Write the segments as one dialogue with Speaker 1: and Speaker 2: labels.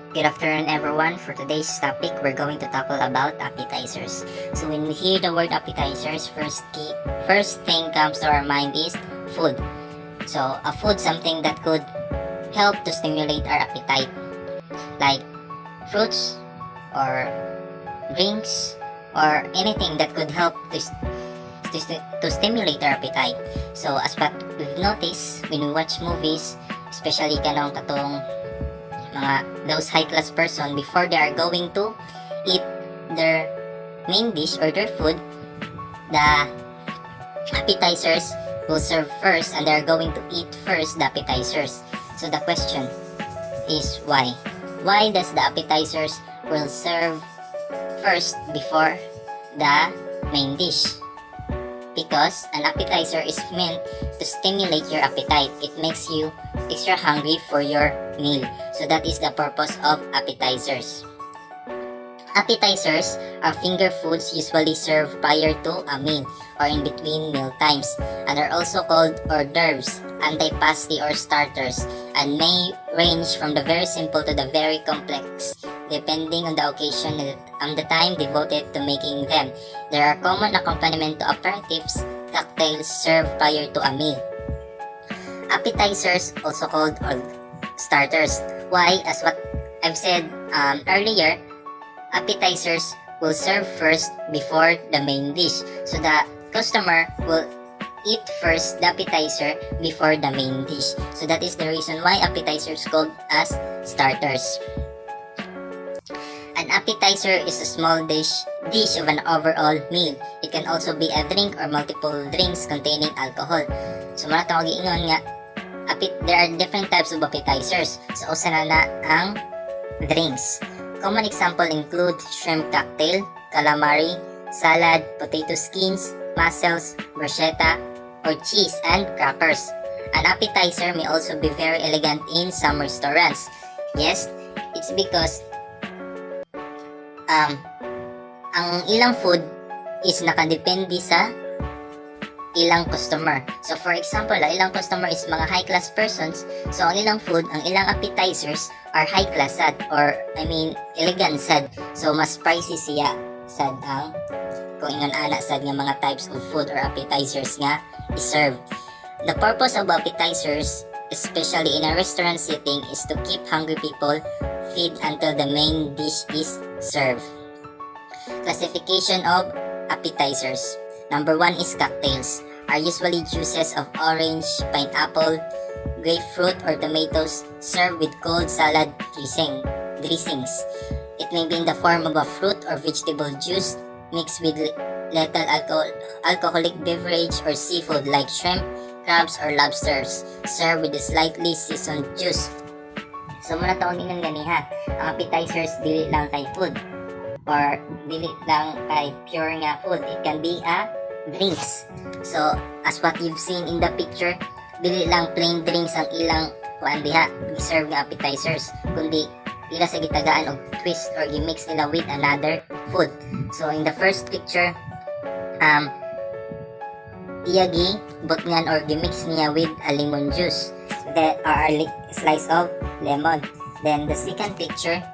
Speaker 1: Good afternoon everyone. For today's topic, we're going to tackle about appetizers. So when we hear the word appetizers, first thing comes to our mind is food. So a food, something that could help to stimulate our appetite, like fruits or drinks or anything that could help to stimulate our appetite. So as what we've noticed when we watch movies, especially katong those high-class person, before they are going to eat their main dish or their food, the appetizers will serve first, and they are going to eat first the appetizers. So the question is why? Why does the appetizers will serve first before the main dish? Because an appetizer is meant to stimulate your appetite. It makes you extra hungry for your meal. So that is the purpose of appetizers. Appetizers are finger foods usually served prior to a meal or in between meal times, and are also called hors d'oeuvres, antipasti or starters, and may range from the very simple to the very complex, depending on the occasion and the time devoted to making them. There are common accompaniment to aperitifs, cocktails served prior to a meal. Appetizers, also called starters. Why? As what I've said earlier, appetizers will serve first before the main dish. So the customer will eat first the appetizer before the main dish. So that is the reason why appetizers called as starters. An appetizer is a small dish of an overall meal. It can also be a drink or multiple drinks containing alcohol. So muna tawag ingon nga, there are different types of appetizers. So usa na ang drinks. Common example include shrimp cocktail, calamari, salad, potato skins, mussels, bruschetta, or cheese and crackers. An appetizer may also be very elegant in some restaurants. Yes, it's because ang ilang food is nakadepende sa ilang customer. So for example, ang ilang customer is mga high-class persons. So ang ilang food, ang ilang appetizers are high-class sad, or elegant sad. So mas pricey siya sad ang kung ingon ana sad nga mga types of food or appetizers nga i-serve. The purpose of appetizers, especially in a restaurant setting, is to keep hungry people feed until the main dish is served. Classification of appetizers. Number 1 is cocktails. Are usually juices of orange, pineapple, grapefruit, or tomatoes served with cold salad dressings. It may be in the form of a fruit or vegetable juice mixed with lethal alcoholic beverage or seafood like shrimp, crabs, or lobsters, served with a slightly seasoned juice. So muna taon ningon ganiha, ang appetizers dili lang kay food or dili lang kay pure nga food. It can be a drinks. So as what you've seen in the picture, dili lang plain drinks ang ilang kuan diha serve nga appetizers, kundi ila sa gitagaan og twist or i-mix nila with another food. So in the first picture, iyagi butngan or gimix niya with a lemon juice, that are a slice of lemon. Then the second picture,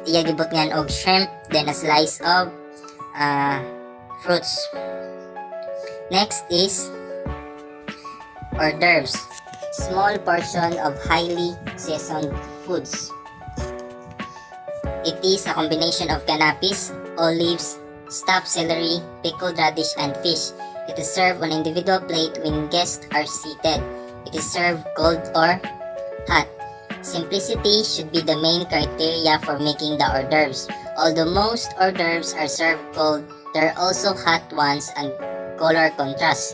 Speaker 1: iyagi butngan og shrimp, then a slice of fruits. Next is hors d'oeuvres, small portion of highly seasoned foods. It is a combination of canapes, olives, stuffed celery, pickled radish, and fish. It is served on individual plate when guests are seated. It is served cold or hot. Simplicity should be the main criteria for making the hors d'oeuvres. Although most hors d'oeuvres are served cold, there are also hot ones and color contrast.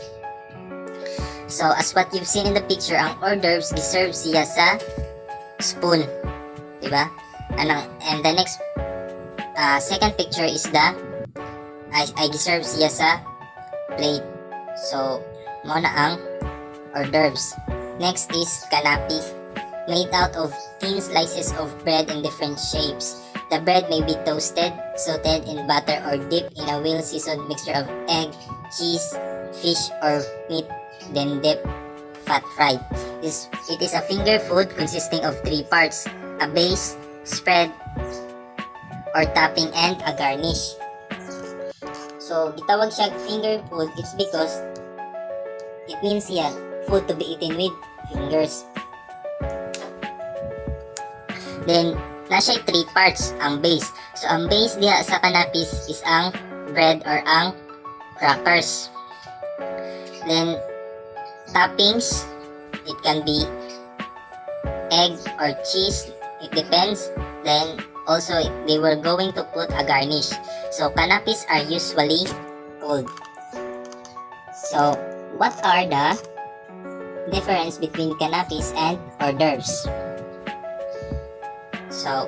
Speaker 1: So as what you've seen in the picture, ang hors d'oeuvres giserve siya sa spoon, diba? And the next second picture is I giserve siya sa plate. So mo na ang hors d'oeuvres. Next is canapé, made out of thin slices of bread in different shapes. The bread may be toasted, sauteed in butter, or dipped in a well-seasoned mixture of egg, cheese, fish, or meat, then dipped fat fried. It is a finger food consisting of 3 parts: a base, spread, or topping, and a garnish. So, gitawag siya finger food. It's because it means siya food to be eaten with fingers. Then, nasa 3 parts ang base. So, ang base diha sa canapes is ang bread or ang crackers. Then, toppings, it can be egg or cheese. It depends. Then, also, they were going to put a garnish. So, canapes are usually cold. So, what are the difference between canapes and hors d'oeuvres? So,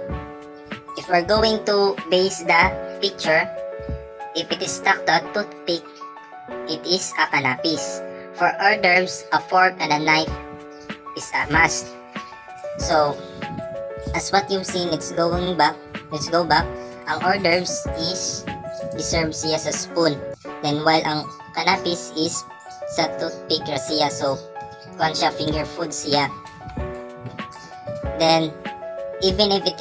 Speaker 1: if we're going to base the picture, if it is stuck to a toothpick, it is a canapes. For hors d'oeuvres, a fork and a knife is a must. So, as what you've seen, let's go back. Ang hors d'oeuvres is deserved siya sa spoon. Then, while ang canapes is sa toothpick ra siya. So, kung siya finger food siya. Then, even if it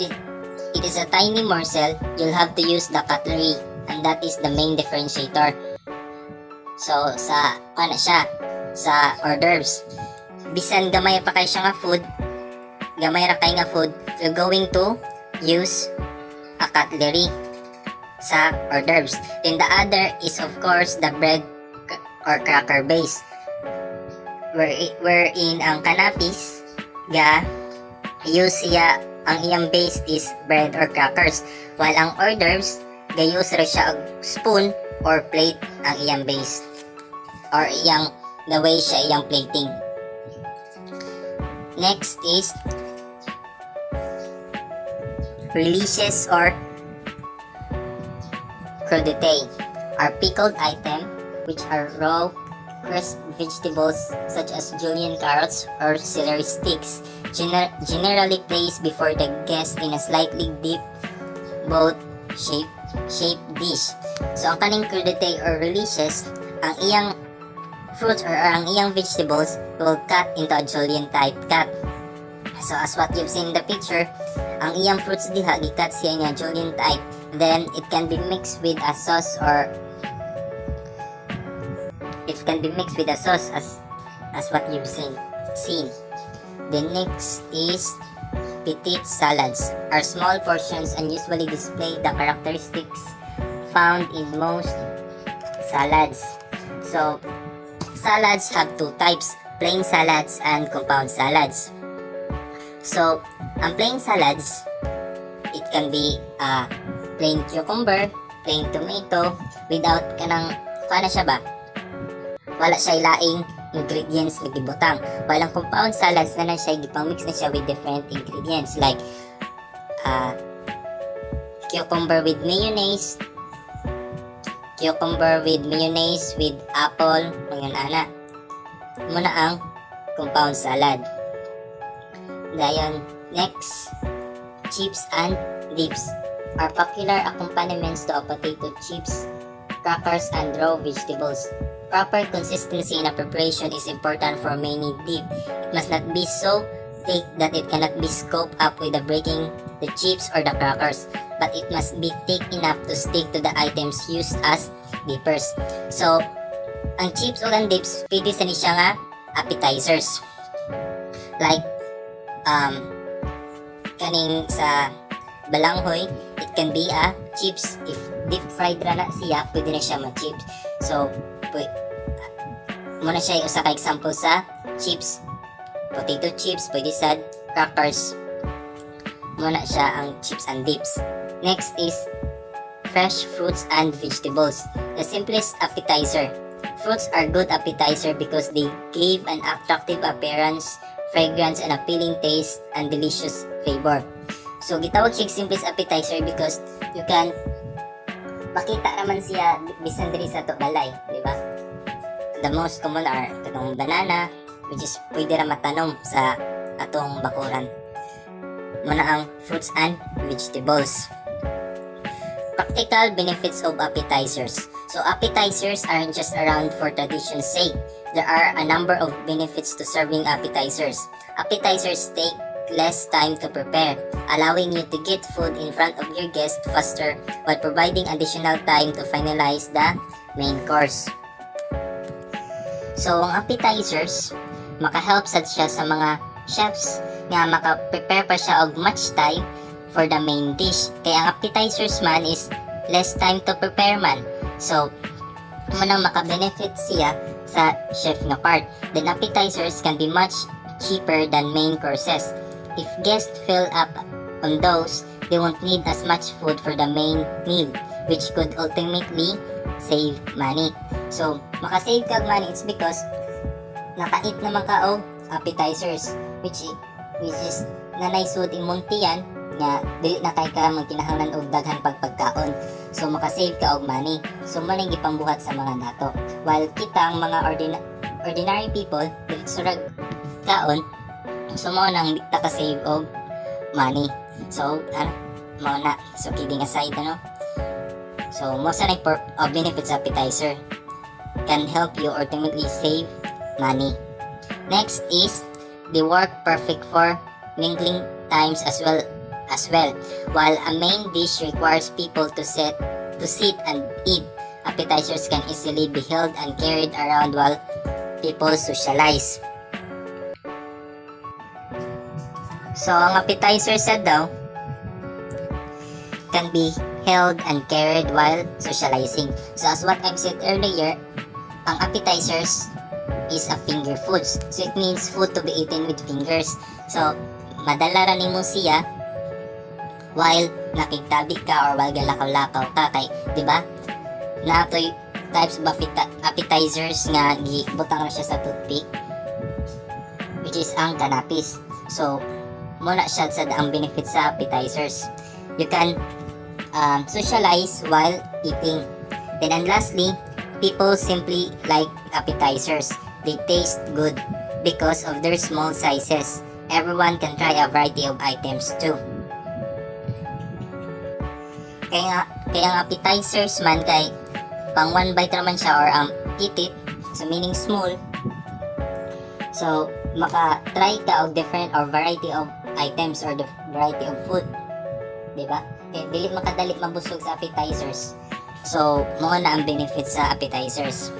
Speaker 1: is a tiny morsel, you'll have to use the cutlery. And that is the main differentiator. So, sa hors d'oeuvres, bisan gamay pa kay siya nga food, you're going to use a cutlery sa hors d'oeuvres. Then the other is of course the bread or cracker base. Wherein ang canapes use siya, ang iyang base is bread or crackers. While ang hors d'oeuvres, use ra siya og spoon or plate ang iyang base. Or the way siya iyang plating. Next is releases or crudité, are pickled item which are raw, crisp vegetables such as julienne carrots or celery sticks, generally placed before the guest in a slightly deep boat shaped dish. So, ang kaning crudité or releases, ang iyang fruits or ang iyang vegetables will cut into a julienne type cut. So, as what you've seen in the picture, ang iyang fruits diha gikat siya nga julienne type. Then, it can be mixed with a sauce or as what you've seen. The next is petite salads, are small portions and usually display the characteristics found in most salads. So, salads have 2 types, plain salads and compound salads. So, ang plain salads, it can be plain cucumber, plain tomato, without wala siya ilaing ingredients na gibutang. While ang compound salads na siya, gipang-mix na siya with different ingredients like cucumber with mayonnaise with apple, mga ana. Muna ang compound salad. Dayon, next, chips and dips are popular accompaniments to a potato chips, crackers, and raw vegetables. Proper consistency in a preparation is important for many dip. It must not be so thick that it cannot be scooped up with breaking the chips or the crackers, but it must be thick enough to stick to the items used as dippers. So, ang chips o ang dips, pwede sa niya nga appetizers. Like, kaning sa balanghoy, it can be a chips. If deep fried ra na siya, pwede na siya ma-chips. So, muna siya usa ka example sa chips. Potato chips, pwede sa crackers. Muna siya ang chips and dips. Next is fresh fruits and vegetables. The simplest appetizer. Fruits are good appetizer because they give an attractive appearance, fragrance, and appealing taste and delicious flavor. So, gitawag siya simplest appetizer because you can makita naman siya bisan diri sa to balay, di ba? The most common are katong banana, which is pwede ra matanom sa atong bakuran. Muna ang fruits and vegetables. Practical benefits of appetizers. So, appetizers aren't just around for tradition's sake. There are a number of benefits to serving appetizers. Appetizers take less time to prepare, allowing you to get food in front of your guests faster while providing additional time to finalize the main course. So, ang appetizers, makahelp sad siya sa mga chefs nga maka-prepare pa siya og much time for the main dish. Kaya ang appetizers man is less time to prepare man. So, manang maka-benefit siya sa chef nga part. Then appetizers can be much cheaper than main courses. If guests fill up on those, they won't need as much food for the main meal, which could ultimately save money. So, makasave ka og money, it's because naka-eat naman ka og appetizers, which is nanay sud imong tiyan nga dili na kay ka magkinahanglan og daghan pagpagkaon. So makasave ka og money. So maning gipambuhat sa mga dato. While kita ang mga ordinary people dili surag kaon, so mao nang taka-save og money. So mao na. So kidding aside So mo sa benefits appetizer can help you ultimately save money. Next is they work perfect for mingling times as well. While a main dish requires people to sit and eat, appetizers can easily be held and carried around while people socialize. So ang appetizer sa daw can be held and carried while socializing. So as what I've said earlier, ang appetizers is a finger foods. So it means food to be eaten with fingers. So madala ra nimo siya while nakigtabi ka or while galakaw-lakaw ka kay, di ba? Natoy types of appetizers nga gibutang na siya sa toothpick, which is ang kanapis. So muna siya sa ang benefits sa appetizers. You can socialize while eating. Then and lastly, people simply like appetizers. They taste good because of their small sizes. Everyone can try a variety of items too. Kaya ang appetizers man kay pang one bite naman siya or eat it, so meaning small. So maka-try ka og different or variety of items or the variety of food, di ba? Kaya dili makadali mabusog sa appetizers. So mo na ang benefits sa appetizers.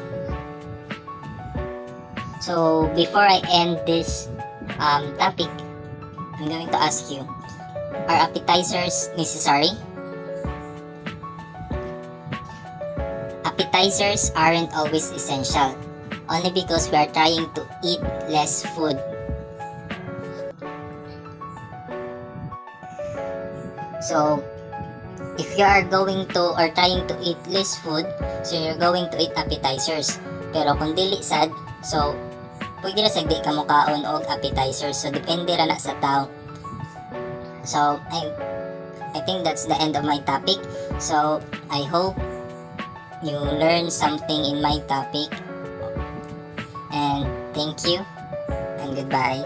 Speaker 1: So before I end this topic, I'm going to ask you, are appetizers necessary? Appetizers aren't always essential, only because we are trying to eat less food. So, if you are going to or trying to eat less food, so you're going to eat appetizers. Pero kung dili sad, so pwede na sa di ka mukaon og appetizers. So depende ra na sa tao. So I think that's the end of my topic. So I hope you learned something in my topic. And thank you and goodbye.